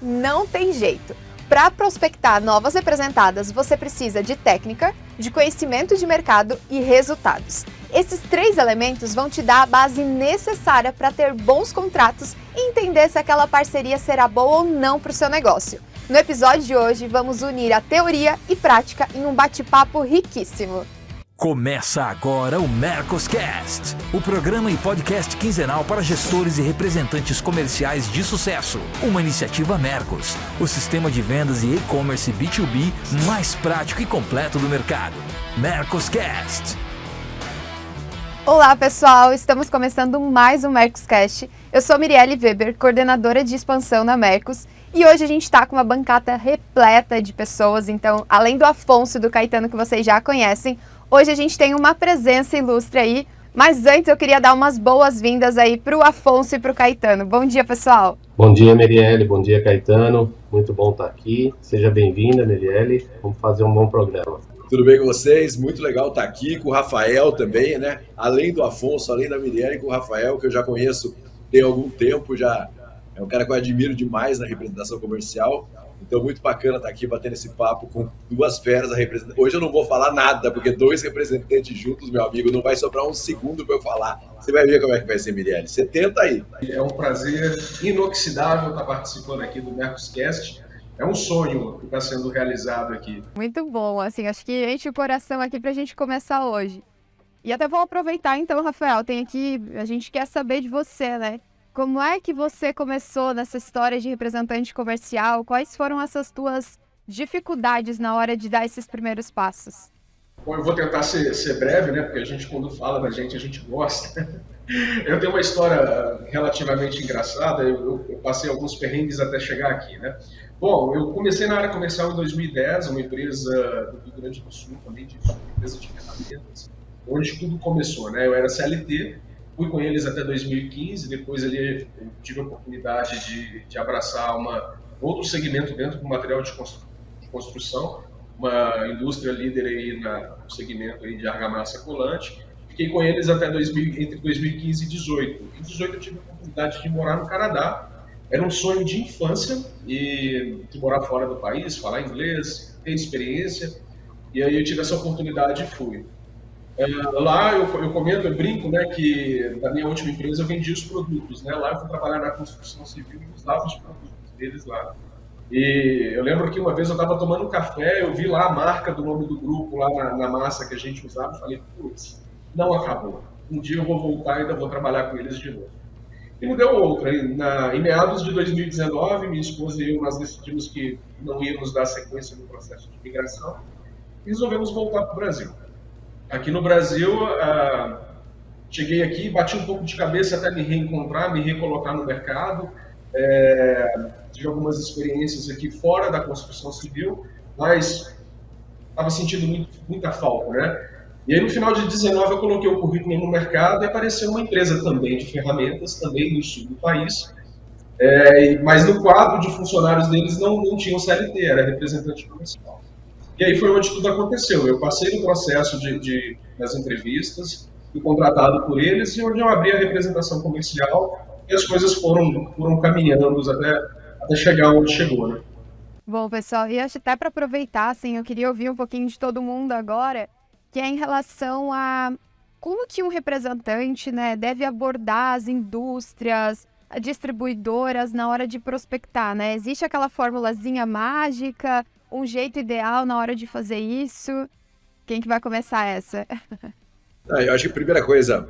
Não tem jeito. Para prospectar novas representadas, você precisa de técnica, de conhecimento de mercado e resultados. Esses 3 elementos vão te dar a base necessária para ter bons contratos e entender se aquela parceria será boa ou não para o seu negócio. No episódio de hoje, vamos unir a teoria e prática em um bate-papo riquíssimo. Começa agora o Mercoscast, o programa e podcast quinzenal para gestores e representantes comerciais de sucesso. Uma iniciativa Mercos, o sistema de vendas e e-commerce B2B mais prático e completo do mercado. Mercoscast. Olá pessoal, estamos começando mais um Mercoscast. Eu sou Mirielle Weber, coordenadora de expansão na Mercos, e hoje a gente está com uma bancada repleta de pessoas, então além do Afonso e do Caetano que vocês já conhecem, hoje a gente tem uma presença ilustre aí, mas antes eu queria dar umas boas-vindas aí para o Afonso e para o Caetano. Bom dia, pessoal. Bom dia, Mirielle. Bom dia, Caetano. Muito bom estar aqui. Seja bem-vinda, Mirielle. Vamos fazer um bom programa. Tudo bem com vocês? Muito legal estar aqui com o Rafael também, né? Além do Afonso, além da Mirielle, com o Rafael, que eu já conheço tem algum tempo, já é um cara que eu admiro demais na representação comercial. Então, muito bacana estar aqui batendo esse papo com 2 feras da representação. Hoje eu não vou falar nada, porque 2 representantes juntos, meu amigo, não vai sobrar um segundo para eu falar. Você vai ver como é que vai ser, Mirielle. Você tenta aí. É um prazer inoxidável estar participando aqui do Mercoscast. É um sonho que está sendo realizado aqui. Muito bom, assim, acho que enche o coração aqui para a gente começar hoje. E até vou aproveitar então, Rafael, a gente quer saber de você, né? Como é que você começou nessa história de representante comercial? Quais foram essas tuas dificuldades na hora de dar esses primeiros passos? Bom, eu vou tentar ser breve, né? Porque a gente, quando fala da gente, a gente gosta. Eu tenho uma história relativamente engraçada. Eu passei alguns perrengues até chegar aqui, né? Bom, eu comecei na área comercial em 2010, uma empresa do Rio Grande do Sul, também uma empresa de ferramentas, onde tudo começou, né? Eu era CLT, fui com eles até 2015, depois ali eu tive a oportunidade de abraçar outro segmento dentro do material de construção, uma indústria líder aí no segmento aí de argamassa colante. Fiquei com eles até entre 2015 e 2018. Em 2018 eu tive a oportunidade de morar no Canadá. Era um sonho de infância e de morar fora do país, falar inglês, ter experiência. E aí eu tive essa oportunidade e fui. Lá eu brinco, né, que da minha última empresa eu vendi os produtos, né? Lá eu fui trabalhar na construção civil e usava os produtos deles lá. E eu lembro que uma vez eu estava tomando um café, eu vi lá a marca do nome do grupo lá na massa que a gente usava e falei, putz, não acabou. Um dia eu vou voltar e ainda vou trabalhar com eles de novo. E não deu outra. Em meados de 2019, minha esposa e eu, nós decidimos que não íamos dar sequência no processo de migração e resolvemos voltar para o Brasil. Aqui no Brasil, cheguei aqui, bati um pouco de cabeça até me reencontrar, me recolocar no mercado. Tive algumas experiências aqui fora da construção civil, mas estava sentindo muita falta, né? E aí no final de 2019 eu coloquei o currículo no mercado e apareceu uma empresa também de ferramentas, também no sul do país, mas no quadro de funcionários deles não tinham CLT, era representante comercial. E aí foi onde tudo aconteceu. Eu passei no processo das entrevistas, fui contratado por eles e onde eu abri a representação comercial e as coisas foram caminhando até chegar onde chegou, né? Bom, pessoal, e acho até para aproveitar, assim, eu queria ouvir um pouquinho de todo mundo agora, que é em relação a como que um representante, né, deve abordar as indústrias, as distribuidoras na hora de prospectar, né? Existe aquela formulazinha mágica, um jeito ideal na hora de fazer isso? Quem que vai começar essa? Eu acho que a primeira coisa,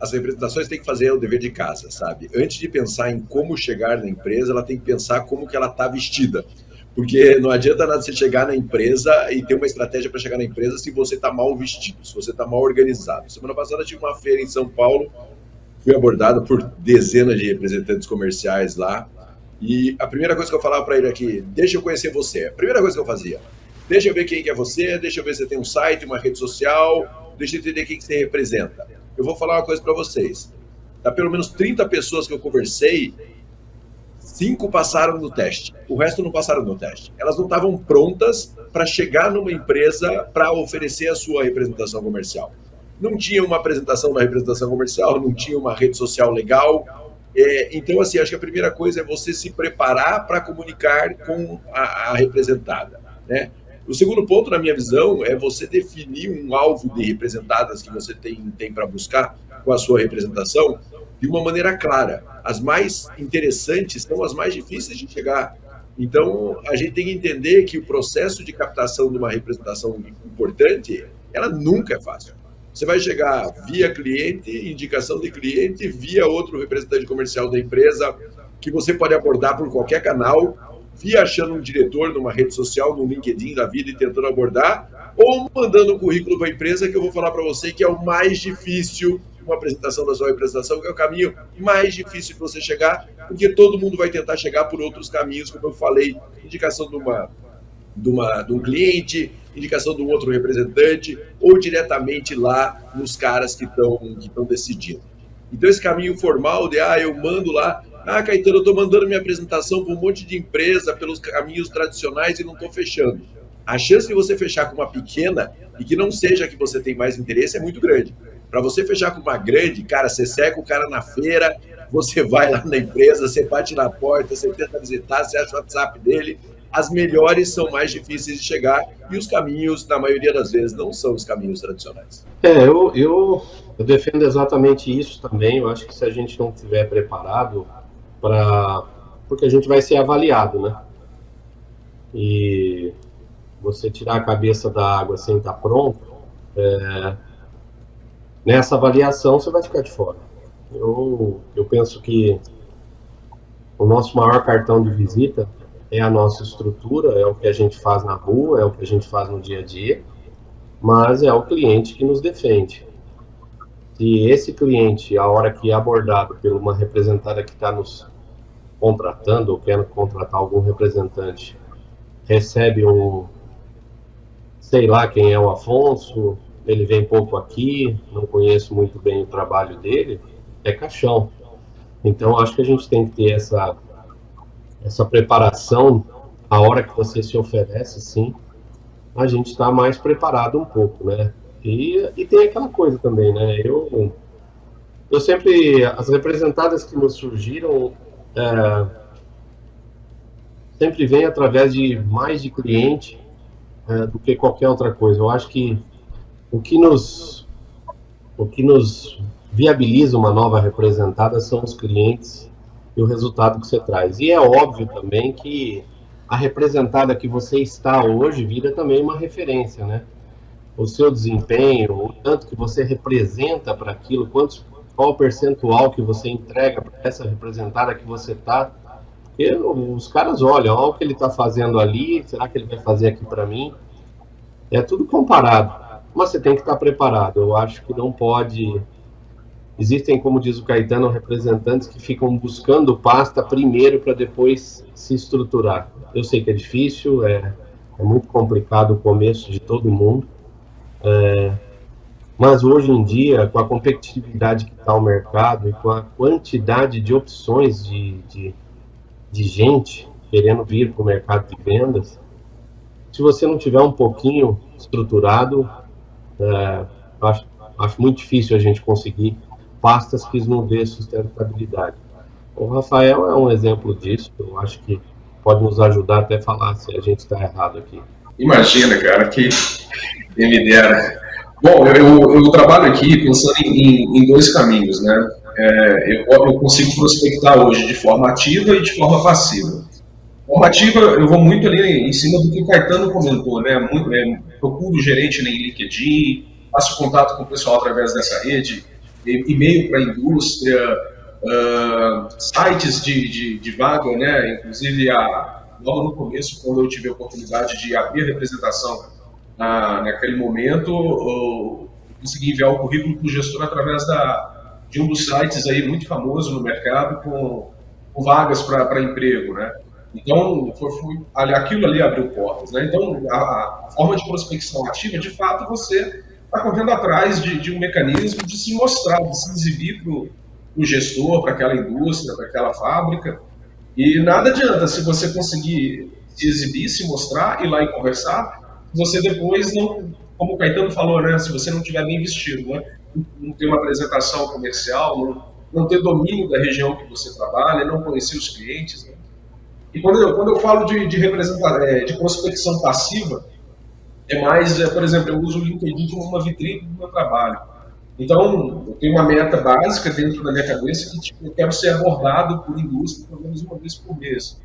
as representações têm que fazer o dever de casa, sabe? Antes de pensar em como chegar na empresa, ela tem que pensar como que ela está vestida. Porque não adianta nada você chegar na empresa e ter uma estratégia para chegar na empresa se você está mal vestido, se você está mal organizado. Semana passada eu tive uma feira em São Paulo, fui abordado por dezenas de representantes comerciais lá, e a primeira coisa que eu falava para ele aqui, deixa eu conhecer você. A primeira coisa que eu fazia, deixa eu ver quem que é você, deixa eu ver se você tem um site, uma rede social, deixa eu entender quem que você representa. Eu vou falar uma coisa para vocês. Da pelo menos 30 pessoas que eu conversei, 5 passaram no teste, o resto não passaram no teste. Elas não estavam prontas para chegar numa empresa para oferecer a sua representação comercial. Não tinha uma apresentação da representação comercial, não tinha uma rede social legal, Então, assim, acho que a primeira coisa é você se preparar para comunicar com a representada, né? O segundo ponto, na minha visão, é você definir um alvo de representadas que você tem para buscar com a sua representação de uma maneira clara. As mais interessantes são as mais difíceis de chegar. Então, a gente tem que entender que o processo de captação de uma representação importante, ela nunca é fácil. Você vai chegar via cliente, indicação de cliente, via outro representante comercial da empresa, que você pode abordar por qualquer canal, via achando um diretor numa rede social, no LinkedIn da vida e tentando abordar, ou mandando um currículo para a empresa, que eu vou falar para você que é o mais difícil, uma apresentação da sua representação, que é o caminho mais difícil de você chegar, porque todo mundo vai tentar chegar por outros caminhos, como eu falei, indicação de um cliente, indicação de um outro representante, ou diretamente lá nos caras que estão decidindo. Então, esse caminho formal de, eu mando lá, Caetano, eu estou mandando minha apresentação para um monte de empresa pelos caminhos tradicionais e não estou fechando. A chance de você fechar com uma pequena e que não seja que você tem mais interesse é muito grande. Para você fechar com uma grande, cara, você seca o cara na feira, você vai lá na empresa, você bate na porta, você tenta visitar, você acha o WhatsApp dele. As melhores são mais difíceis de chegar e os caminhos, na maioria das vezes, não são os caminhos tradicionais. Eu defendo exatamente isso também. Eu acho que se a gente não estiver preparado porque a gente vai ser avaliado, né? E você tirar a cabeça da água sem estar pronto, nessa avaliação você vai ficar de fora. Eu penso que o nosso maior cartão de visita é a nossa estrutura, é o que a gente faz na rua, é o que a gente faz no dia a dia, mas é o cliente que nos defende. Se esse cliente, a hora que é abordado por uma representada que está nos contratando ou quer contratar algum representante, recebe sei lá quem é o Afonso, ele vem pouco aqui, não conheço muito bem o trabalho dele, é caixão. Então, acho que a gente tem que ter essa preparação, a hora que você se oferece, sim, a gente está mais preparado um pouco, né? E tem aquela coisa também, né? Eu sempre, as representadas que nos surgiram, sempre vem através de mais de cliente do que qualquer outra coisa. Eu acho que o que nos viabiliza uma nova representada são os clientes e o resultado que você traz. E é óbvio também que a representada que você está hoje vira também uma referência, né? O seu desempenho, o tanto que você representa para aquilo, qual o percentual que você entrega para essa representada que você está. Os caras olham, olha o que ele está fazendo ali, será que ele vai fazer aqui para mim? É tudo comparado, mas você tem que estar preparado. Eu acho que não pode... Existem, como diz o Caetano, representantes que ficam buscando pasta primeiro para depois se estruturar. Eu sei que é difícil, é muito complicado o começo de todo mundo, mas hoje em dia, com a competitividade que está o mercado e com a quantidade de opções de gente querendo vir para o mercado de vendas, se você não tiver um pouquinho estruturado, acho muito difícil a gente conseguir pastas que não dê sustentabilidade. O Rafael é um exemplo disso, eu acho que pode nos ajudar até a falar se a gente está errado aqui. Imagina, cara, que quem me dera. Bom, eu trabalho aqui pensando em dois caminhos, né? Eu consigo prospectar hoje de forma ativa e de forma passiva. Forma ativa, eu vou muito ali em cima do que o Caetano comentou, né? Procuro gerente em LinkedIn, faço contato com o pessoal através dessa rede, e-mail para a indústria, sites de vaga, né? Inclusive, logo no começo, quando eu tive a oportunidade de abrir a representação naquele momento, eu consegui enviar o currículo para o gestor através de um dos sites aí muito famoso no mercado com vagas para emprego, né? Então, aquilo ali abriu portas, né? Então, a forma de prospecção ativa, de fato, você está correndo atrás de um mecanismo de se mostrar, de se exibir para o gestor, para aquela indústria, para aquela fábrica. E nada adianta se você conseguir se exibir, se mostrar, ir lá e conversar, você depois não, como o Caetano falou, né? Se você não estiver bem vestido, né? Não tem uma apresentação comercial, não ter domínio da região que você trabalha, não conhecer os clientes, né? E quando eu falo de prospecção passiva, é mais, por exemplo, eu uso o LinkedIn como uma vitrine do meu trabalho. Então, eu tenho uma meta básica dentro da minha cabeça que tipo, eu quero ser abordado por indústria pelo menos uma vez por mês.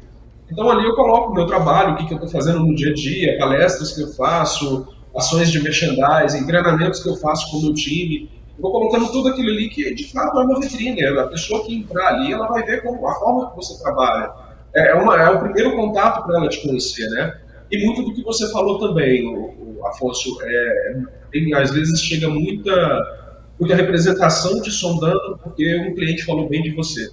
Então, ali eu coloco o meu trabalho, o que eu estou fazendo no dia a dia, palestras que eu faço, ações de merchandising, treinamentos que eu faço com o meu time. Eu vou colocando tudo aquilo ali que, de fato, é uma vitrine. A pessoa que entrar ali, ela vai ver como, a forma que você trabalha. É o primeiro contato para ela te conhecer, né? E muito do que você falou também, Afonso, às vezes chega muita representação te sondando porque um cliente falou bem de você.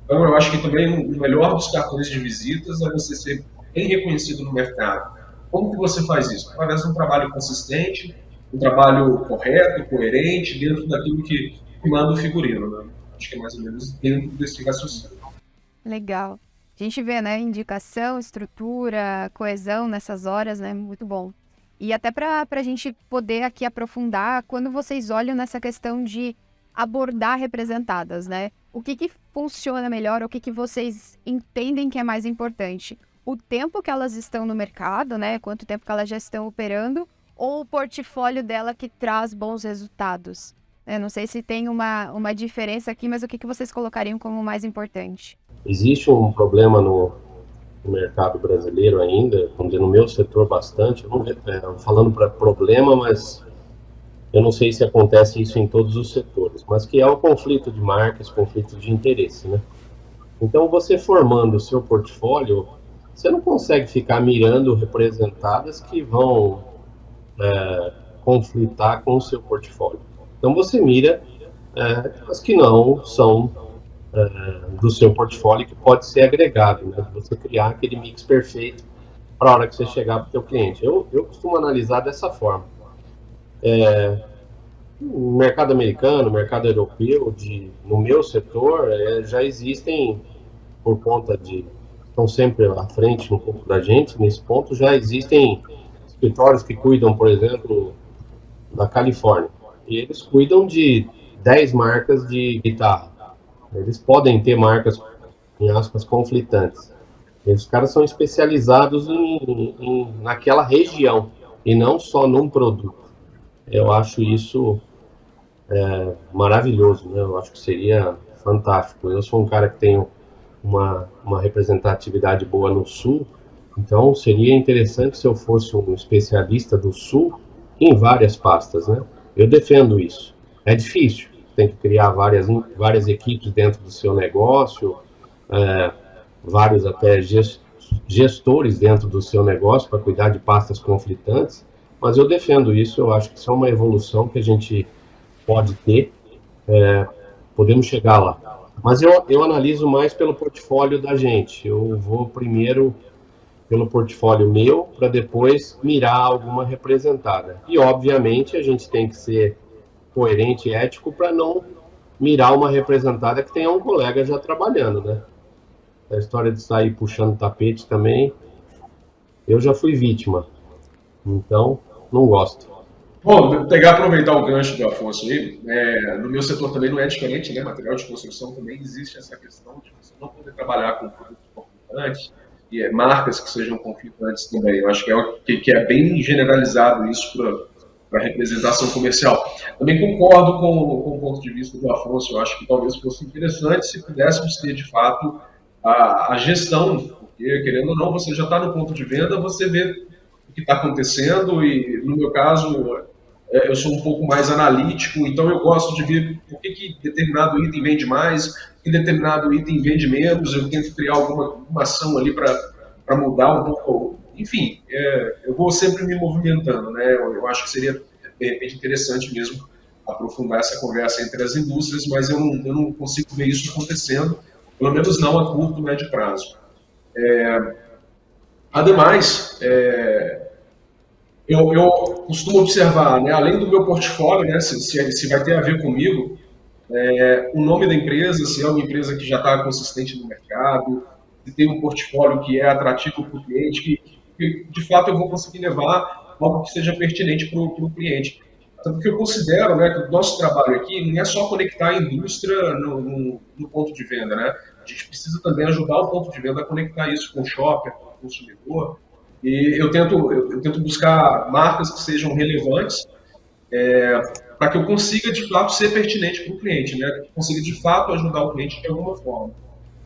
Então, eu acho que também o melhor dos cartões de visitas é você ser bem reconhecido no mercado. Como que você faz isso? Através de um trabalho consistente, um trabalho correto, coerente, dentro daquilo que manda o figurino, né? Acho que é mais ou menos dentro desse raciocínio. Legal. A gente vê, né, indicação, estrutura, coesão nessas horas, né, muito bom. E até para a gente poder aqui aprofundar, quando vocês olham nessa questão de abordar representadas, né, o que funciona melhor, o que vocês entendem que é mais importante? O tempo que elas estão no mercado, né, quanto tempo que elas já estão operando, ou o portfólio dela que traz bons resultados? Eu não sei se tem uma diferença aqui, mas o que vocês colocariam como mais importante? Existe um problema no mercado brasileiro ainda, vamos dizer, no meu setor bastante, eu não, falando para problema, mas eu não sei se acontece isso em todos os setores, mas que é o conflito de marcas, conflito de interesse, né? Então, você formando o seu portfólio, você não consegue ficar mirando representadas que vão conflitar com o seu portfólio. Então, você mira as que não são do seu portfólio, que pode ser agregado, né? Você criar aquele mix perfeito para a hora que você chegar para o seu cliente. Eu costumo analisar dessa forma. No mercado americano, mercado europeu, no meu setor, já existem, por conta de, estão sempre à frente um pouco da gente, nesse ponto, já existem escritórios que cuidam, por exemplo, da Califórnia. E eles cuidam de 10 marcas de guitarra. Eles podem ter marcas, em aspas, conflitantes. Os caras são especializados naquela região e não só num produto. Eu acho isso maravilhoso, né? Eu acho que seria fantástico. Eu sou um cara que tenho uma representatividade boa no Sul, então seria interessante se eu fosse um especialista do Sul em várias pastas, né? Eu defendo isso. É difícil, tem que criar várias equipes dentro do seu negócio, vários até gestores dentro do seu negócio para cuidar de pastas conflitantes, mas eu defendo isso, eu acho que isso é uma evolução que a gente pode ter, podemos chegar lá. Mas eu analiso mais pelo portfólio da gente, eu vou primeiro pelo portfólio meu, para depois mirar alguma representada. E, obviamente, a gente tem que ser coerente e ético para não mirar uma representada que tenha um colega já trabalhando, né? A história de sair puxando tapete também, eu já fui vítima, então não gosto. Bom, aproveitar o gancho do Afonso aí, no meu setor também não é diferente, né? Material de construção também existe essa questão de você não poder trabalhar com produtos conflitantes e marcas que sejam conflitantes também. Eu acho que é bem generalizado isso para a representação comercial. Também concordo com o ponto de vista do Afonso, eu acho que talvez fosse interessante se pudéssemos ter, de fato, a gestão, porque, querendo ou não, você já está no ponto de venda, você vê o que está acontecendo e, no meu caso, eu sou um pouco mais analítico, então eu gosto de ver por que determinado item vende mais, que determinado item vende menos, eu tento criar alguma ação ali para mudar um pouco. Enfim, eu vou sempre me movimentando, né? Eu acho que seria, de repente, interessante mesmo aprofundar essa conversa entre as indústrias, mas eu não consigo ver isso acontecendo, pelo menos não a curto, médio prazo. Ademais, eu costumo observar, né, além do meu portfólio, né, se vai ter a ver comigo, o nome da empresa, se é uma empresa que já está consistente no mercado, se tem um portfólio que é atrativo para o cliente, que de fato eu vou conseguir levar algo que seja pertinente para o cliente. Tanto que eu considero, né, que o nosso trabalho aqui não é só conectar a indústria no ponto de venda, né? A gente precisa também ajudar o ponto de venda a conectar isso com o shopper, com o consumidor. E eu tento buscar marcas que sejam relevantes para que eu consiga, de fato, ser pertinente para o cliente, né? Que consiga, de fato, ajudar o cliente de alguma forma.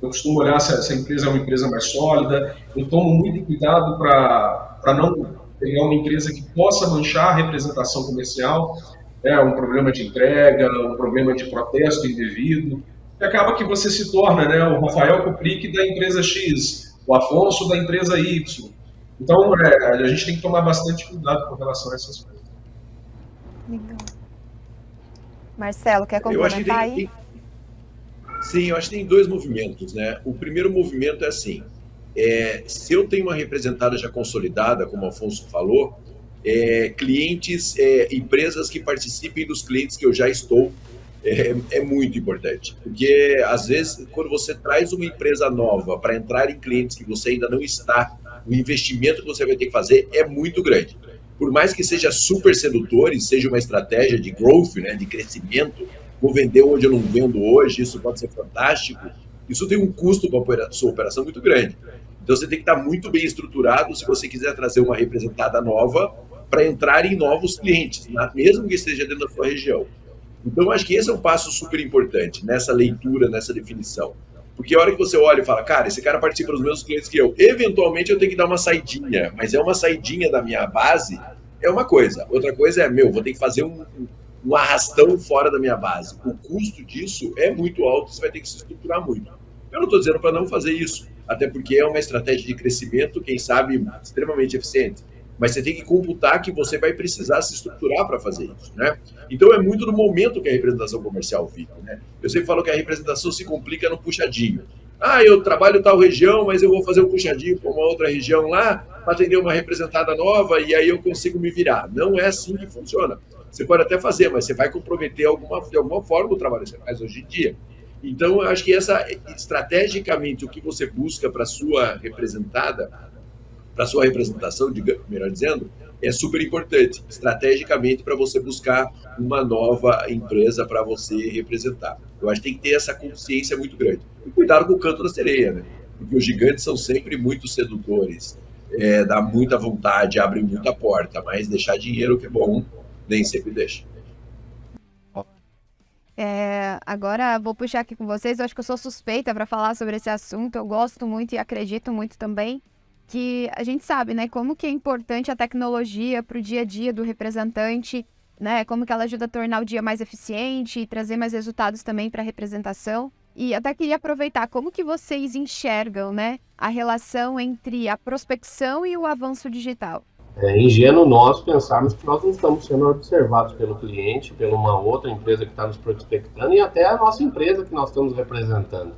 Eu costumo olhar se essa empresa é uma empresa mais sólida, eu tomo muito cuidado para não pegar uma empresa que possa manchar a representação comercial, um problema de entrega, um problema de protesto indevido, e acaba que você se torna, né, o Rafael Kuplick da empresa X, o Afonso da empresa Y. Então, a gente tem que tomar bastante cuidado com relação a essas coisas. Legal. Marcelo, quer complementar aí? Sim, eu acho que tem dois movimentos, né? O primeiro movimento é assim, se eu tenho uma representada já consolidada, como o Afonso falou, clientes, empresas que participem dos clientes que eu já estou, é muito importante. Porque, às vezes, quando você traz uma empresa nova para entrar em clientes que você ainda não está, o investimento que você vai ter que fazer é muito grande. Por mais que seja super sedutor e seja uma estratégia de growth, né, de crescimento, vou vender onde eu não vendo hoje, isso pode ser fantástico, isso tem um custo para a sua operação muito grande. Então você tem que estar muito bem estruturado se você quiser trazer uma representada nova para entrar em novos clientes, mesmo que esteja dentro da sua região. Então eu acho que esse é um passo super importante nessa leitura, nessa definição. Porque a hora que você olha e fala, cara, esse cara participa dos mesmos clientes que eu, eventualmente eu tenho que dar uma saidinha, mas é uma saidinha da minha base, é uma coisa. Outra coisa é, vou ter que fazer um arrastão fora da minha base. O custo disso é muito alto, você vai ter que se estruturar muito. Eu não estou dizendo para não fazer isso, até porque é uma estratégia de crescimento, quem sabe, extremamente eficiente. Mas você tem que computar que você vai precisar se estruturar para fazer isso, né? Então é muito no momento que a representação comercial fica, né? Eu sempre falo que a representação se complica no puxadinho. Eu trabalho em tal região, mas eu vou fazer um puxadinho para uma outra região lá, para atender uma representada nova, e aí eu consigo me virar. Não é assim que funciona. Você pode até fazer, mas você vai comprometer de alguma forma o trabalho que você faz hoje em dia. Então, eu acho que estrategicamente, o que você busca para a sua representada, para a sua representação, melhor dizendo, é super importante, estrategicamente, para você buscar uma nova empresa para você representar. Eu acho que tem que ter essa consciência muito grande. E cuidado com o canto da sereia, né? Porque os gigantes são sempre muito sedutores, dá muita vontade, abre muita porta, mas deixar dinheiro que é bom, nem sempre deixa. Agora vou puxar aqui com vocês, eu acho que eu sou suspeita para falar sobre esse assunto, eu gosto muito e acredito muito também que a gente sabe, né, como que é importante a tecnologia para o dia a dia do representante, né, como que ela ajuda a tornar o dia mais eficiente e trazer mais resultados também para a representação. E até queria aproveitar, como que vocês enxergam, né, a relação entre a prospecção e o avanço digital? É ingênuo nós pensarmos que nós não estamos sendo observados pelo cliente, pela uma outra empresa que está nos prospectando e até a nossa empresa que nós estamos representando.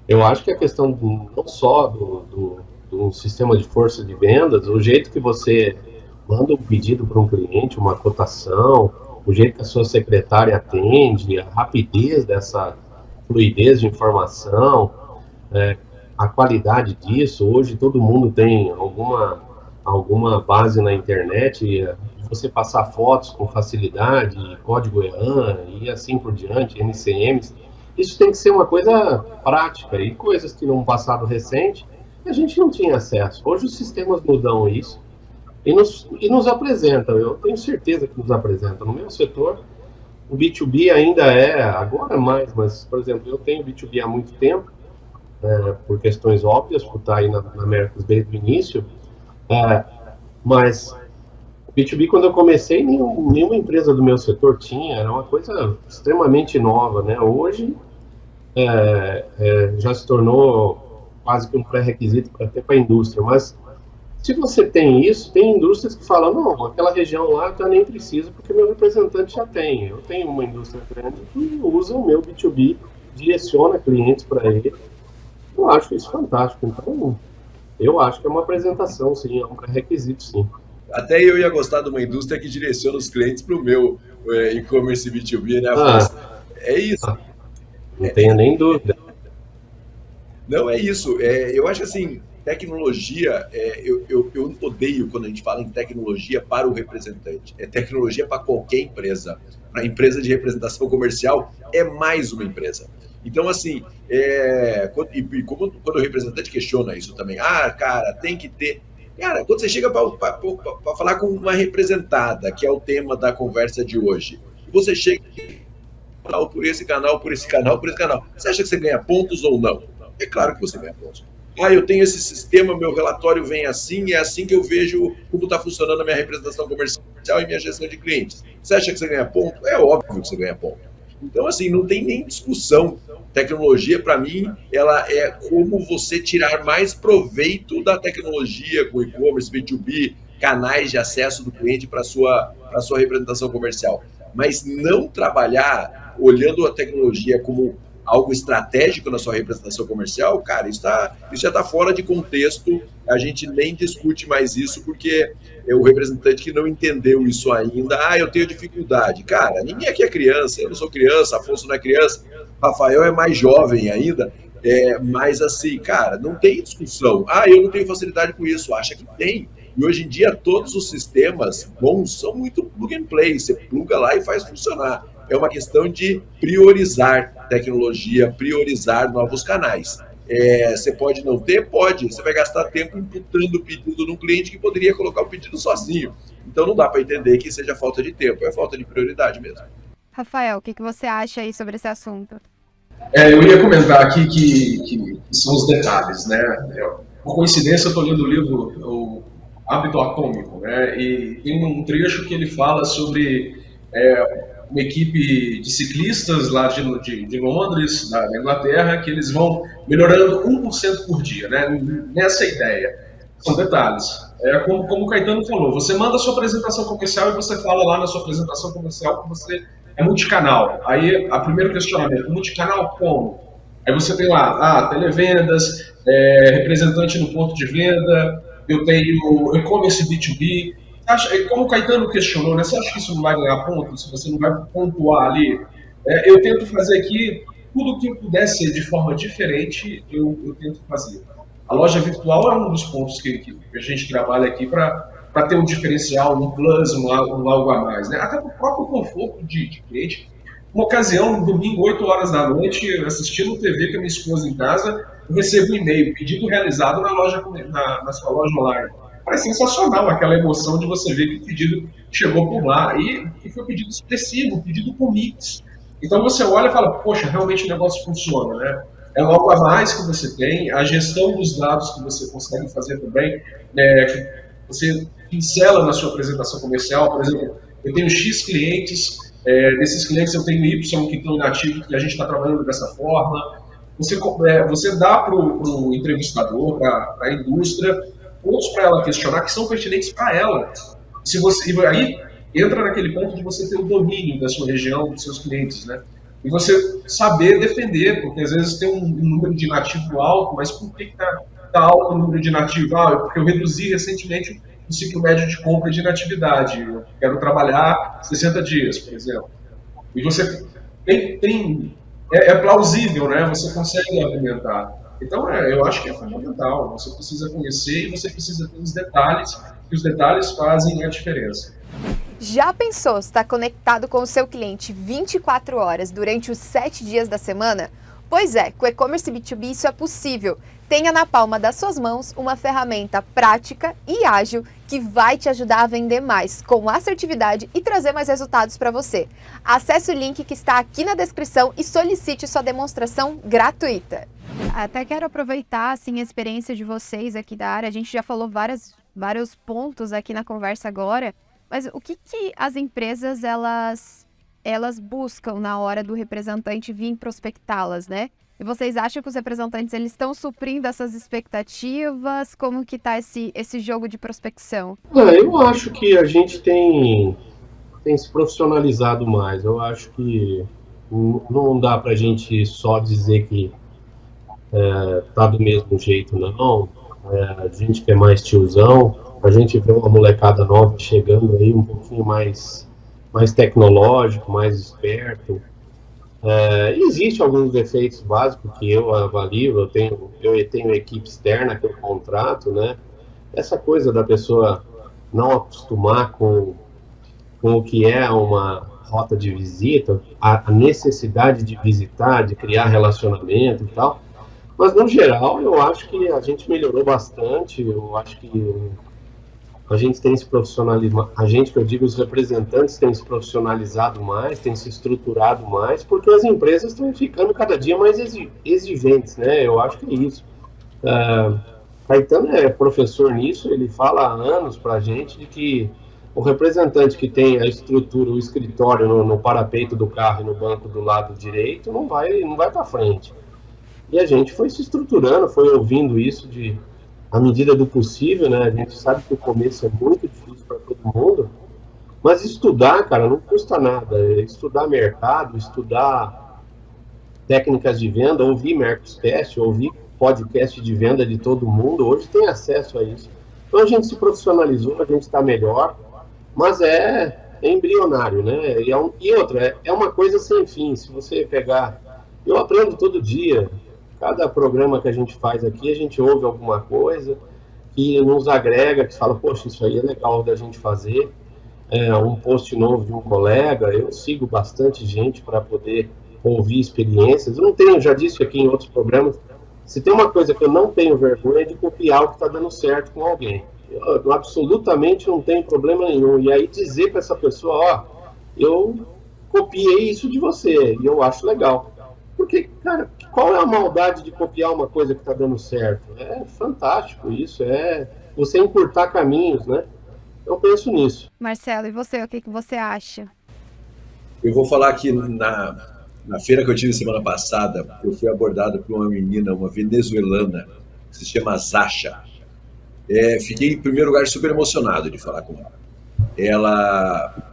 Eu acho que a questão não só do sistema de força de vendas, o jeito que você manda um pedido para um cliente, uma cotação, o jeito que a sua secretária atende, a rapidez dessa fluidez de informação, a qualidade disso. Hoje todo mundo tem alguma base na internet, você passar fotos com facilidade, código EAN e assim por diante, NCMs. Isso tem que ser uma coisa prática e coisas que num passado recente a gente não tinha acesso. Hoje os sistemas nos dão isso e nos apresentam. Eu tenho certeza que nos apresentam. No meu setor, o B2B ainda agora mais, mas, por exemplo, eu tenho B2B há muito tempo, por questões óbvias, por estar aí na Mercos desde o início, mas o B2B, quando eu comecei, nenhuma empresa do meu setor tinha, era uma coisa extremamente nova, né? Hoje já se tornou quase que um pré-requisito até para a indústria, mas se você tem isso, tem indústrias que falam, não, aquela região lá eu nem preciso porque meu representante já tem. Eu tenho uma indústria grande que usa o meu B2B, direciona clientes para ele. Eu acho isso fantástico. Então, eu acho que é uma apresentação, sim, é um pré-requisito, sim. Até eu ia gostar de uma indústria que direciona os clientes para o meu e-commerce B2B, né, Afonso? É isso. Não tenho nem dúvida. Não, é isso. Eu acho assim, tecnologia, eu odeio quando a gente fala em tecnologia para o representante. É tecnologia para qualquer empresa. Para a empresa de representação comercial, é mais uma empresa. Então, assim, quando o representante questiona isso também, cara, tem que ter... Cara, quando você chega para falar com uma representada, que é o tema da conversa de hoje, você chega por esse canal, por esse canal, por esse canal. Você acha que você ganha pontos ou não? É claro que você ganha pontos. Eu tenho esse sistema, meu relatório vem assim, é assim que eu vejo como está funcionando a minha representação comercial e minha gestão de clientes. Você acha que você ganha ponto? É óbvio que você ganha ponto. Então, assim, não tem nem discussão. Tecnologia, para mim, ela é como você tirar mais proveito da tecnologia com e-commerce, B2B, canais de acesso do cliente para a sua representação comercial. Mas não trabalhar olhando a tecnologia como algo estratégico na sua representação comercial, cara, isso já está fora de contexto, a gente nem discute mais isso, porque é o representante que não entendeu isso ainda. Eu tenho dificuldade. Cara, ninguém aqui é criança, eu não sou criança, Afonso não é criança, Rafael é mais jovem ainda, mas assim, cara, não tem discussão. Eu não tenho facilidade com isso, acha que tem. E hoje em dia todos os sistemas bons são muito plug and play, você pluga lá e faz funcionar. É uma questão de priorizar tecnologia, priorizar novos canais. Você pode não ter? Pode. Você vai gastar tempo imputando o pedido num cliente que poderia colocar o pedido sozinho. Então não dá para entender que seja falta de tempo, é falta de prioridade mesmo. Rafael, o que você acha aí sobre esse assunto? Eu ia comentar aqui que são os detalhes, né? Por coincidência, eu estou lendo o livro O Hábito Atômico, né? E tem um trecho que ele fala sobre uma equipe de ciclistas lá de Londres, da Inglaterra, que eles vão melhorando 1% por dia, né? Nessa ideia. São detalhes. Como o Caetano falou, você manda a sua apresentação comercial e você fala lá na sua apresentação comercial que você é multicanal. Aí, a primeiro questionamento, multicanal como? Aí você tem lá, televendas, representante no ponto de venda, eu tenho e-commerce B2B. Como o Caetano questionou, né? Você acha que isso não vai ganhar ponto? Se você não vai pontuar ali? Eu tento fazer aqui tudo que eu puder ser de forma diferente, eu tento fazer. A loja virtual é um dos pontos que a gente trabalha aqui para ter um diferencial, um plus, um algo a mais, né? Até para o próprio conforto de cliente. Uma ocasião, no domingo, 8 horas da noite, assistindo TV com a minha esposa em casa, eu recebo um e-mail, pedido realizado na sua loja online. Parece sensacional aquela emoção de você ver que o pedido chegou por lá. E foi um pedido expressivo, um pedido com mix. Então você olha e fala, poxa, realmente o negócio funciona, né? É algo a mais que você tem, a gestão dos dados que você consegue fazer também, que você pincela na sua apresentação comercial. Por exemplo, eu tenho X clientes, desses clientes eu tenho Y que estão inativos, que a gente está trabalhando dessa forma. Você dá para o entrevistador, para a indústria, pontos para ela questionar que são pertinentes para ela. E aí entra naquele ponto de você ter o domínio da sua região, dos seus clientes, né? E você saber defender, porque às vezes tem um número de inativo alto, mas por que está alto o número de inativo? Porque eu reduzi recentemente o ciclo médio de compra de inatividade. Eu quero trabalhar 60 dias, por exemplo. E você é plausível, né? Você consegue argumentar. Então, eu acho que é fundamental. Você precisa conhecer e você precisa ter os detalhes, e os detalhes fazem a diferença. Já pensou estar conectado com o seu cliente 24 horas durante os 7 dias da semana? Pois é, com o e-commerce B2B isso é possível. Tenha na palma das suas mãos uma ferramenta prática e ágil que vai te ajudar a vender mais, com assertividade e trazer mais resultados para você. Acesse o link que está aqui na descrição e solicite sua demonstração gratuita. Até quero aproveitar assim, a experiência de vocês aqui da área. A gente já falou vários pontos aqui na conversa agora, mas o que as empresas elas buscam na hora do representante vir prospectá-las, né? E vocês acham que os representantes eles estão suprindo essas expectativas? Como que está esse jogo de prospecção? Eu acho que a gente tem se profissionalizado mais. Eu acho que não dá para a gente só dizer que tá do mesmo jeito, não. A gente que é mais tiozão, a gente vê uma molecada nova chegando aí um pouquinho mais tecnológico, mais esperto. Existem alguns defeitos básicos que eu avalio, eu tenho equipe externa que eu contrato, né? Essa coisa da pessoa não acostumar com o que é uma rota de visita, a necessidade de visitar, de criar relacionamento e tal. Mas, no geral, eu acho que a gente melhorou bastante. Eu acho que a gente tem se profissionalizado, a gente, que eu digo, os representantes têm se profissionalizado mais, têm se estruturado mais, porque as empresas estão ficando cada dia mais exigentes, né? Eu acho que é isso. Caetano é professor nisso, ele fala há anos para a gente de que o representante que tem a estrutura, o escritório no parapeito do carro e no banco do lado direito, não vai para frente. E a gente foi se estruturando, foi ouvindo isso à medida do possível, né? A gente sabe que o começo é muito difícil para todo mundo, mas estudar, cara, não custa nada. Estudar mercado, estudar técnicas de venda, ouvir Mercoscast, ouvir podcast de venda de todo mundo, hoje tem acesso a isso. Então a gente se profissionalizou, a gente está melhor, mas é embrionário, né? E outra, é uma coisa sem fim. Se você pegar... Eu aprendo todo dia. Cada programa que a gente faz aqui, a gente ouve alguma coisa que nos agrega, que fala, poxa, isso aí é legal da gente fazer. Um post novo de um colega, eu sigo bastante gente para poder ouvir experiências. Eu não tenho, já disse aqui em outros programas, se tem uma coisa que eu não tenho vergonha é de copiar o que está dando certo com alguém. Eu absolutamente não tenho problema nenhum. E aí dizer para essa pessoa, ó, eu copiei isso de você e eu acho legal. Porque, cara, qual é a maldade de copiar uma coisa que está dando certo? É fantástico isso, é você encurtar caminhos, né? Eu penso nisso. Marcelo, e você, o que você acha? Eu vou falar que na feira que eu tive semana passada, eu fui abordado por uma menina, uma venezuelana, que se chama Zasha. Fiquei, em primeiro lugar, super emocionado de falar com ela. Ela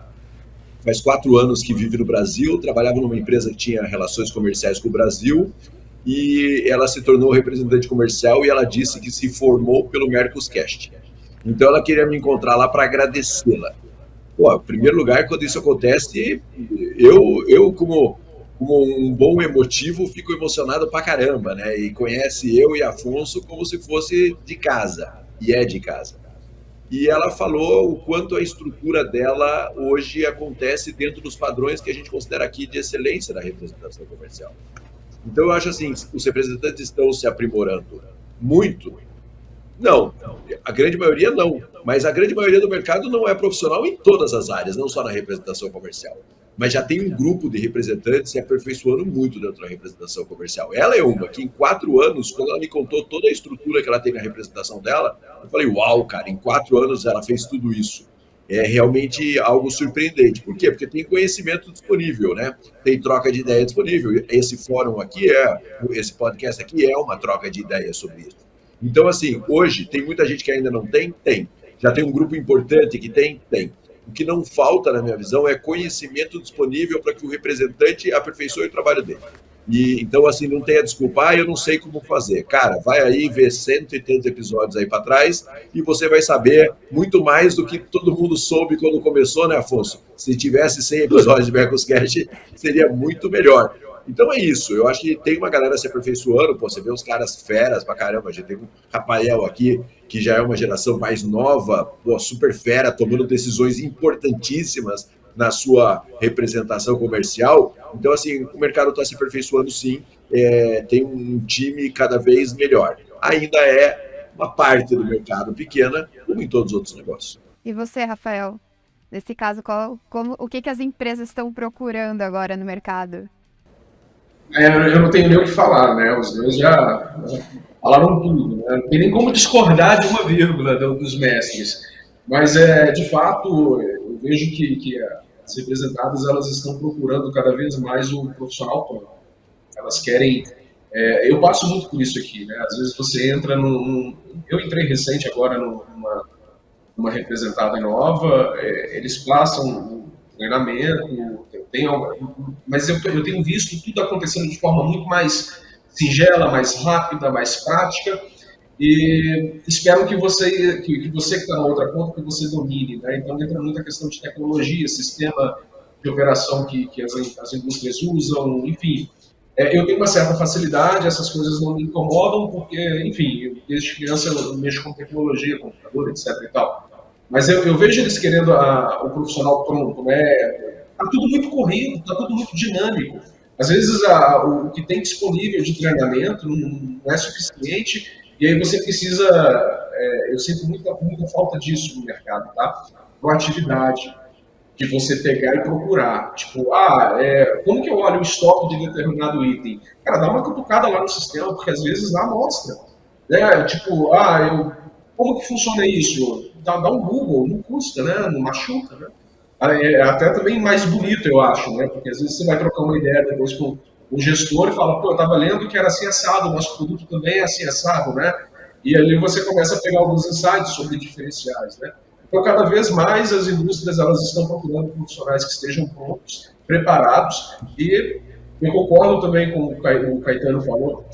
faz 4 anos que vive no Brasil, trabalhava numa empresa que tinha relações comerciais com o Brasil, e ela se tornou representante comercial e ela disse que se formou pelo Mercoscast. Então ela queria me encontrar lá para agradecê-la. Pô, em primeiro lugar, quando isso acontece, eu como um bom emotivo, fico emocionado pra caramba, né? E conhece eu e Afonso como se fosse de casa, e é de casa. E ela falou o quanto a estrutura dela hoje acontece dentro dos padrões que a gente considera aqui de excelência da representação comercial. Então eu acho assim, os representantes estão se aprimorando muito? Não, a grande maioria não, mas a grande maioria do mercado não é profissional em todas as áreas, não só na representação comercial. Mas já tem um grupo de representantes se aperfeiçoando muito dentro da representação comercial. Ela é uma que em 4 anos, quando ela me contou toda a estrutura que ela tem na representação dela, eu falei, uau, cara, em 4 anos ela fez tudo isso. É realmente algo surpreendente. Por quê? Porque tem conhecimento disponível, né? Tem troca de ideia disponível. Esse fórum aqui esse podcast aqui é uma troca de ideias sobre isso. Então, assim, hoje tem muita gente que ainda não tem? Tem. Já tem um grupo importante que tem? Tem. O que não falta, na minha visão, é conhecimento disponível para que o representante aperfeiçoe o trabalho dele. E, então, assim, não tenha desculpa, eu não sei como fazer. Cara, vai aí ver 100 e tantos episódios aí para trás e você vai saber muito mais do que todo mundo soube quando começou, né, Afonso? Se tivesse 100 episódios de Mercoscast, seria muito melhor. Então é isso, eu acho que tem uma galera se aperfeiçoando, pô, você vê uns caras feras pra caramba, a gente tem um Rafael aqui, que já é uma geração mais nova, pô, super fera, tomando decisões importantíssimas na sua representação comercial. Então, assim, o mercado está se aperfeiçoando sim, tem um time cada vez melhor. Ainda é uma parte do mercado pequena, como em todos os outros negócios. E você, Rafael? Nesse caso, o que as empresas estão procurando agora no mercado? Eu não tenho nem o que falar, né? Os dois já falaram tudo, né? Não tem nem como discordar de uma vírgula dos mestres. Mas, de fato, eu vejo que as representadas elas estão procurando cada vez mais o profissional pronto. Elas querem... eu passo muito por isso aqui, né? Às vezes você entra eu entrei recente agora numa representada nova, eles passam treinamento, mas eu tenho visto tudo acontecendo de forma muito mais singela, mais rápida, mais prática, e espero que que você que está na outra ponta, que você domine, né? Então entra muita questão de tecnologia, sistema de operação que as indústrias usam, enfim. Eu tenho uma certa facilidade, essas coisas não me incomodam, porque, enfim, desde criança eu mexo com tecnologia, computador, etc. e tal. Mas eu vejo eles querendo o profissional pronto, né? Tá tudo muito corrido, tá tudo muito dinâmico. Às vezes o que tem disponível de treinamento não é suficiente, e aí você precisa. Eu sinto muita falta disso no mercado, tá? Proatividade, de você pegar e procurar. Tipo, como que eu olho o estoque de determinado item? Cara, dá uma cutucada lá no sistema, porque às vezes lá mostra. Né? Tipo, como que funciona isso? Dá um Google, não custa, né? Não machuca, né? É até também mais bonito, eu acho, né? Porque às vezes você vai trocar uma ideia depois com o gestor e fala, pô, eu estava lendo que era assim assado, o nosso produto também é assim assado, né? E ali você começa a pegar alguns insights sobre diferenciais, né? Então, cada vez mais as indústrias elas estão procurando profissionais que estejam prontos, preparados, e eu concordo também com o que o Caetano falou,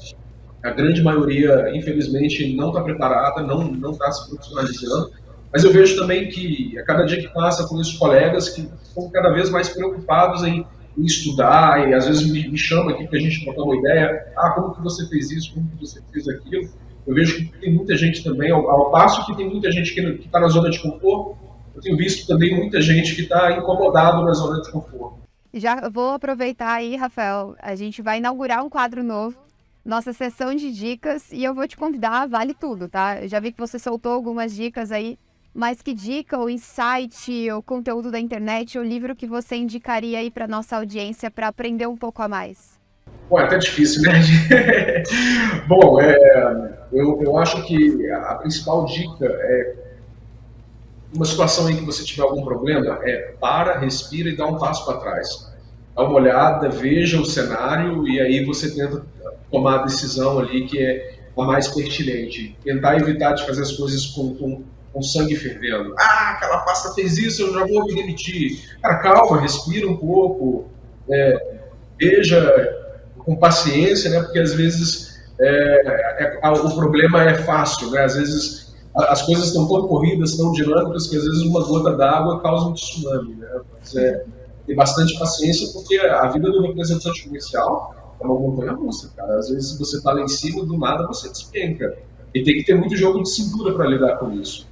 a grande maioria, infelizmente, não está preparada, não está se profissionalizando, mas eu vejo também que, a cada dia que passa, conheço colegas que estão cada vez mais preocupados em estudar, e às vezes me chamam aqui para a gente trocar uma ideia, como que você fez isso, como que você fez aquilo. Eu vejo que tem muita gente também, ao passo que tem muita gente que está na zona de conforto, eu tenho visto também muita gente que está incomodado na zona de conforto. Já vou aproveitar aí, Rafael, a gente vai inaugurar um quadro novo, nossa sessão de dicas, e eu vou te convidar, vale tudo, tá? Eu já vi que você soltou algumas dicas aí, mas que dica, ou insight, ou conteúdo da internet, ou livro que você indicaria aí para nossa audiência para aprender um pouco a mais? Pô, é até difícil, né? Bom, eu acho que a principal dica é uma situação em que você tiver algum problema, respira e dá um passo para trás. Dá uma olhada, veja o cenário e aí você tenta tomar a decisão ali que é a mais pertinente. Tentar evitar de fazer as coisas com sangue fervendo. Aquela pasta fez isso, eu já vou me demitir. Cara, calma, respira um pouco, veja com paciência, né? Porque às vezes o problema é fácil, né? Às vezes as coisas estão tão corridas, tão dinâmicas, que às vezes uma gota d'água causa um tsunami, né? Mas, tem bastante paciência, porque a vida do representante comercial é uma montanha-russa, cara. Às vezes você está lá em cima, do nada você despenca. E tem que ter muito jogo de cintura para lidar com isso.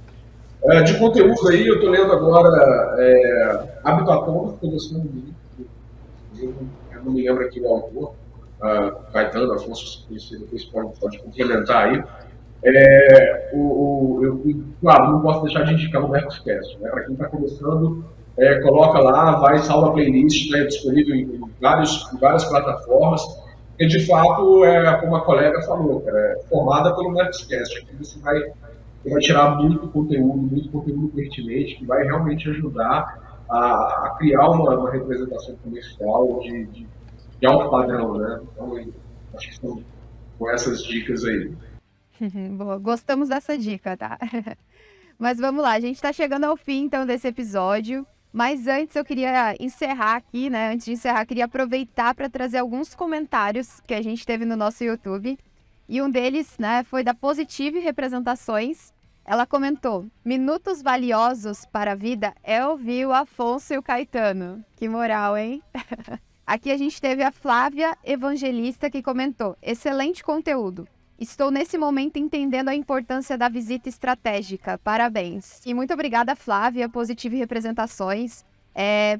De conteúdo aí, eu estou lendo agora Hábito Atômico, estou gostando muito. Eu não me lembro aqui o autor, Caetano, Afonso, depois pode complementar aí. Claro, não posso deixar de indicar o Mercoscast, né? Para quem está começando, coloca lá, vai, salva a playlist, está disponível em várias plataformas, e de fato, como a colega falou, cara, é formada pelo Mercoscast. Aqui você vai tirar muito conteúdo pertinente, que vai realmente ajudar a criar uma representação comercial de alto padrão, né? Então, acho que são com essas dicas aí. Boa, gostamos dessa dica, tá? Mas vamos lá, a gente tá chegando ao fim, então, desse episódio. Mas antes eu queria encerrar aqui, né? Antes de encerrar, queria aproveitar para trazer alguns comentários que a gente teve no nosso YouTube. E um deles, né, foi da Positive Representações. Ela comentou: minutos valiosos para a vida é ouvir o Afonso e o Caetano. Que moral, hein? Aqui a gente teve a Flávia Evangelista que comentou: excelente conteúdo. Estou nesse momento entendendo a importância da visita estratégica. Parabéns. E muito obrigada, Flávia, Positive Representações,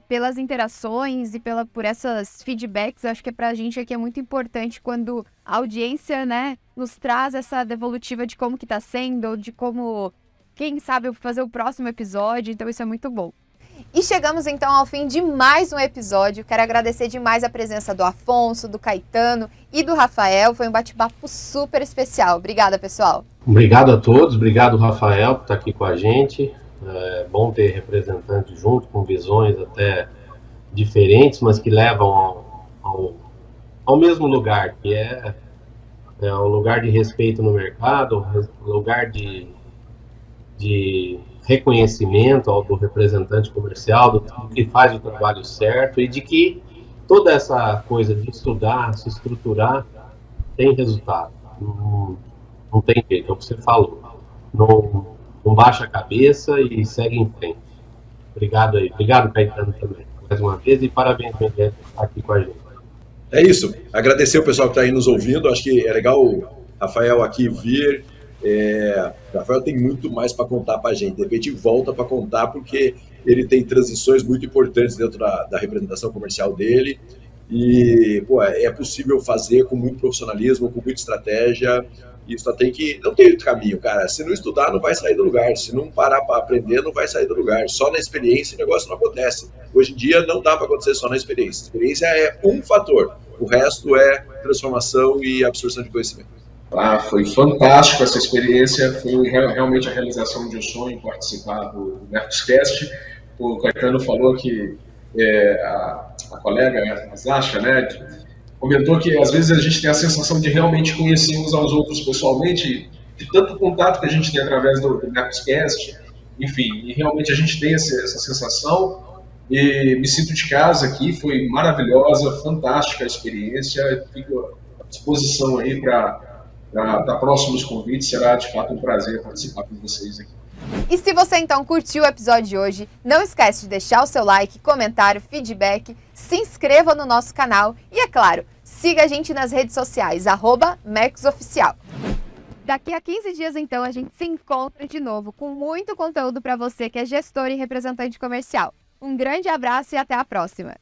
pelas interações e por essas feedbacks. Eu acho que pra gente aqui é muito importante quando a audiência, né, nos traz essa devolutiva de como que tá sendo, de como, quem sabe, fazer o próximo episódio. Então isso é muito bom. E chegamos então ao fim de mais um episódio. Quero agradecer demais a presença do Afonso, do Caetano e do Rafael. Foi um bate-papo super especial. Obrigada, pessoal. Obrigado a todos. Obrigado, Rafael, por estar aqui com a gente. É bom ter representantes junto, com visões até diferentes, mas que levam ao mesmo lugar, que é um lugar de respeito no mercado, um lugar de reconhecimento do representante comercial, do que faz o trabalho certo, e de que toda essa coisa de estudar, se estruturar, tem resultado. Não tem jeito, é o que você falou. Não baixa a cabeça e segue em frente. Obrigado aí. Obrigado, Caetano, também, por uma vez e parabéns, Miguel, por estar aqui com a gente. É isso. Agradecer o pessoal que está aí nos ouvindo. Acho que é legal o Rafael aqui vir. Rafael tem muito mais para contar para a gente. De repente volta para contar, porque ele tem transições muito importantes dentro da representação comercial dele. E é possível fazer com muito profissionalismo, com muita estratégia. E só tem que. Não tem outro caminho, cara. Se não estudar, não vai sair do lugar. Se não parar para aprender, não vai sair do lugar. Só na experiência o negócio não acontece. Hoje em dia não dá para acontecer só na experiência. A experiência é um fator. O resto é transformação e absorção de conhecimento. Foi fantástico essa experiência. Foi realmente a realização de um sonho participar do Mercoscast. O Caetano falou que a colega, a Zasha, né, comentou que às vezes a gente tem a sensação de realmente conhecer uns aos outros pessoalmente, de tanto contato que a gente tem através do Mercoscast, enfim, e realmente a gente tem essa sensação, e me sinto de casa aqui, foi maravilhosa, fantástica a experiência, fico à disposição aí para próximos convites, será de fato um prazer participar com vocês aqui. E se você então curtiu o episódio de hoje, não esquece de deixar o seu like, comentário, feedback, se inscreva no nosso canal e, é claro, siga a gente nas redes sociais, @MErcosOficial. Daqui a 15 dias, então, a gente se encontra de novo com muito conteúdo para você que é gestor e representante comercial. Um grande abraço e até a próxima!